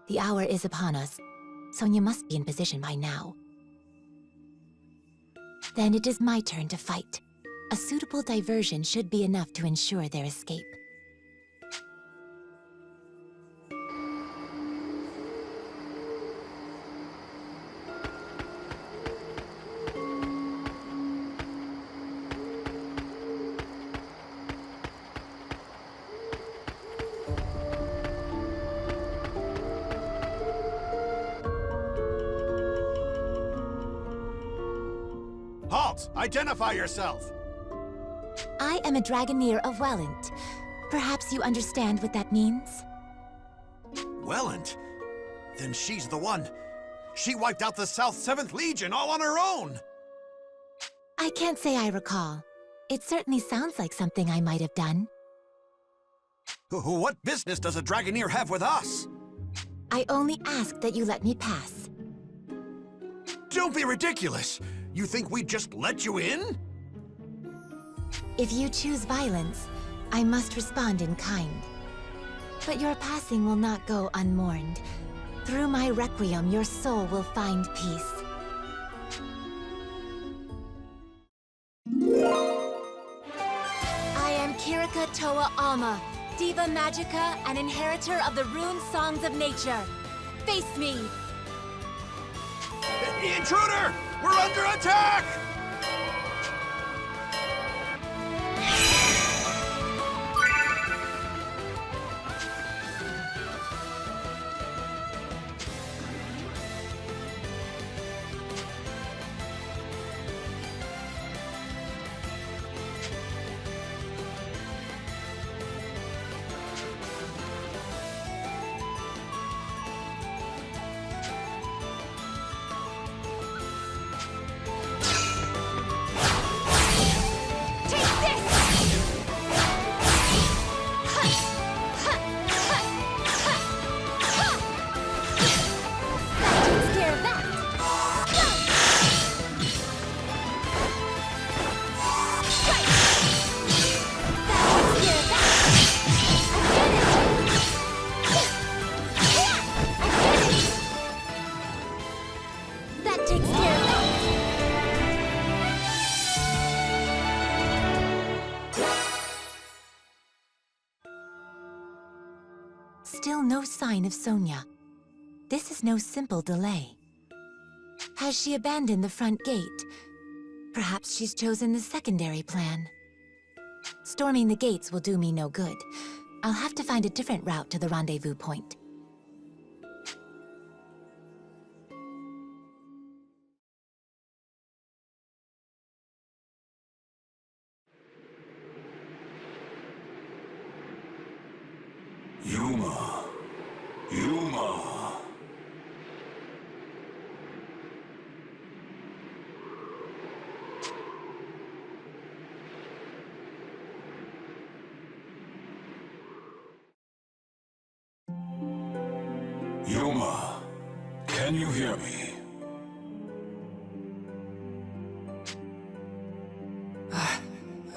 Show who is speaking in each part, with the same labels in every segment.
Speaker 1: The hour is upon us. Sonia must be in position by now. Then it is my turn to fight. A suitable diversion should be enough to ensure their escape.
Speaker 2: Halt! Identify yourself!
Speaker 1: I am a Dragoneer of Welland. Perhaps you understand what that means?
Speaker 2: Welland? Then she's the one. She wiped out the South 7th Legion all on her own!
Speaker 1: I can't say I recall. It certainly sounds like something I might have done.
Speaker 2: What business does a Dragoneer have with us?
Speaker 1: I only ask that you let me pass.
Speaker 2: Don't be ridiculous! You think we'd just let you in?
Speaker 1: If you choose violence, I must respond in kind. But your passing will not go unmourned. Through my requiem, your soul will find peace. I am Kirika Toa Alma, Diva Magica and inheritor of the rune songs of nature. Face me!
Speaker 2: Intruder! We're under attack!
Speaker 1: Still no sign of Sonia. This is no simple delay. Has she abandoned the front gate? Perhaps she's chosen the secondary plan. Storming the gates will do me no good. I'll have to find a different route to the rendezvous point.
Speaker 3: Yuma. Yuma, can you hear me?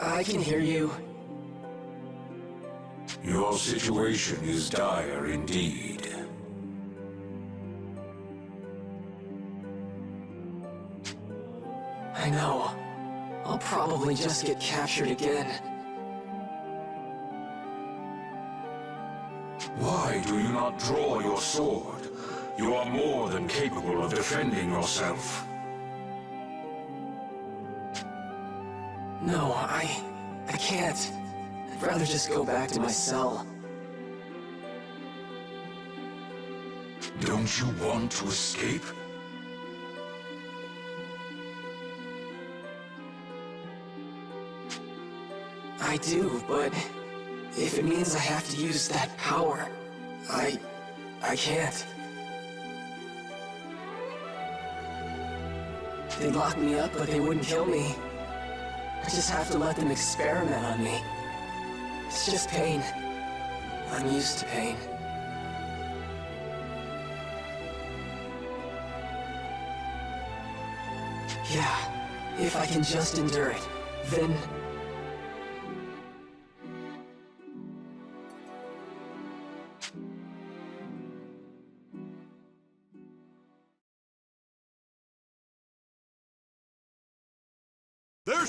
Speaker 4: I can hear you.
Speaker 3: Your situation is dire indeed.
Speaker 4: I know. I'll probably just get captured again.
Speaker 3: Why do you not draw your sword? You are more than capable of defending yourself.
Speaker 4: No, I can't. I'd rather just go back to my cell.
Speaker 3: Don't you want to escape?
Speaker 4: I do, but if it means I have to use that power, I can't. They'd lock me up, but they wouldn't kill me. I just have to let them experiment on me. It's just pain. I'm used to pain. Yeah, if I can just endure it, then...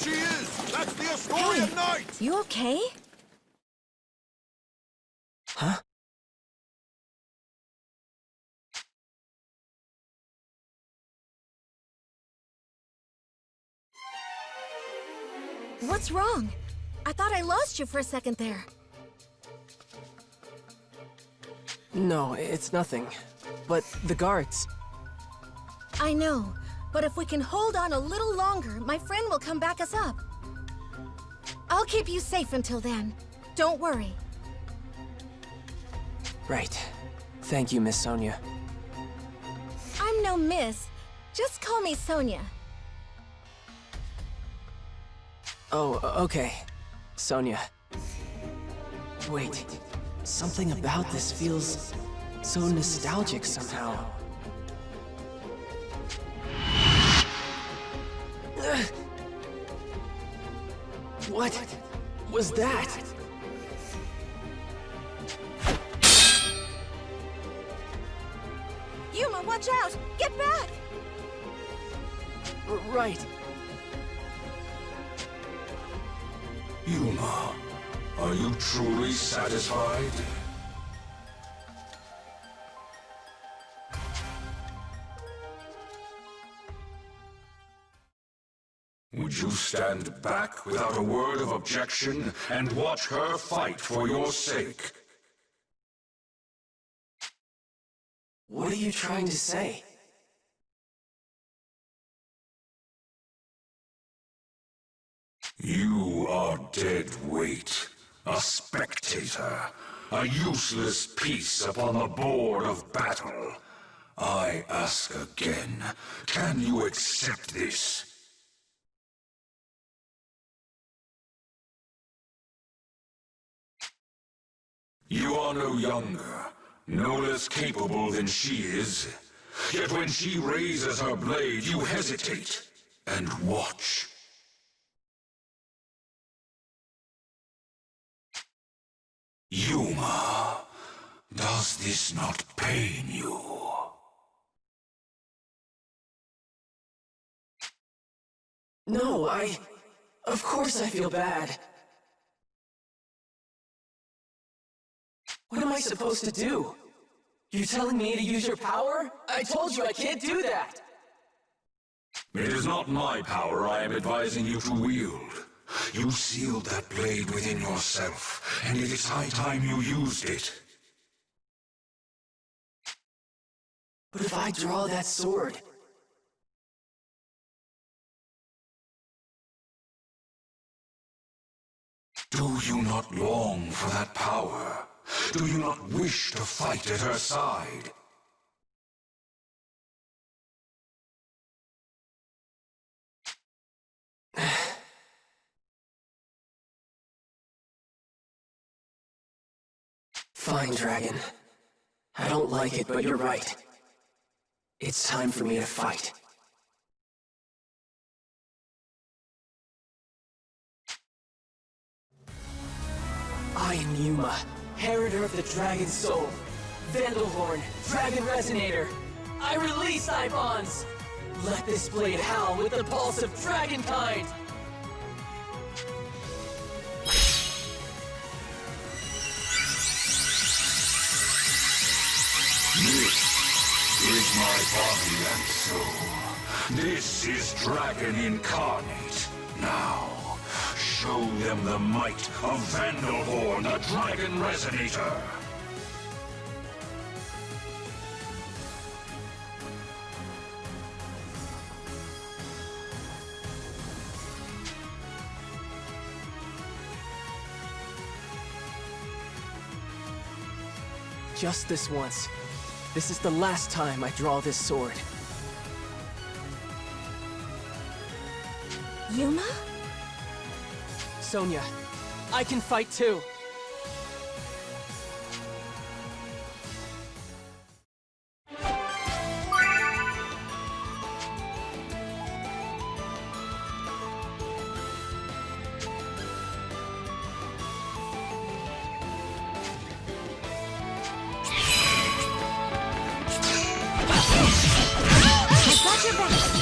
Speaker 2: she is! That's the Astorian Knight!
Speaker 1: You okay?
Speaker 4: Huh?
Speaker 5: What's wrong? I thought I lost you for a second there.
Speaker 4: No, it's nothing. But the guards...
Speaker 5: I know, but if we can hold on a little longer, my friend will come back us up. I'll keep you safe until then. Don't worry.
Speaker 4: Right. Thank you, Miss Sonia.
Speaker 5: I'm no miss. Just call me Sonia.
Speaker 4: Oh, okay. Sonia. Wait. Something about this feels so nostalgic somehow. What was that?
Speaker 5: Yuma, watch out! Get back!
Speaker 4: Right.
Speaker 3: Yuma, are you truly satisfied? Would you stand back without a word of objection and watch her fight for your sake?
Speaker 4: What are you trying to say?
Speaker 3: You are dead weight, a spectator, a useless piece upon the board of battle. I ask again, can you accept this? You are no younger, no less capable than she is. Yet when she raises her blade, you hesitate and watch. Yuma, does this not pain you?
Speaker 4: No, Of course I feel bad. What am I supposed to do? You're telling me to use your power? I told you I can't do that!
Speaker 3: It is not my power I am advising you to wield. You sealed that blade within yourself, and it is high time you used it.
Speaker 4: But if I draw that sword...
Speaker 3: Do you not long for that power? Do you not wish to fight at her side?
Speaker 4: Fine, Dragon. I don't like it, but you're right. It's time for me to fight. I am Yuma, Heriter of the Dragon Soul. Vandalhorn, Dragon Resonator. I release thy bonds! Let this blade howl with the pulse of dragonkind!
Speaker 3: This is my body and soul. This is Dragon Incarnate. Now, show them the might of Vandalhorn, the Dragon Resonator.
Speaker 4: Just this once. This is the last time I draw this sword.
Speaker 5: Yuma?
Speaker 4: Sonia, I can fight too.
Speaker 5: I've got your back.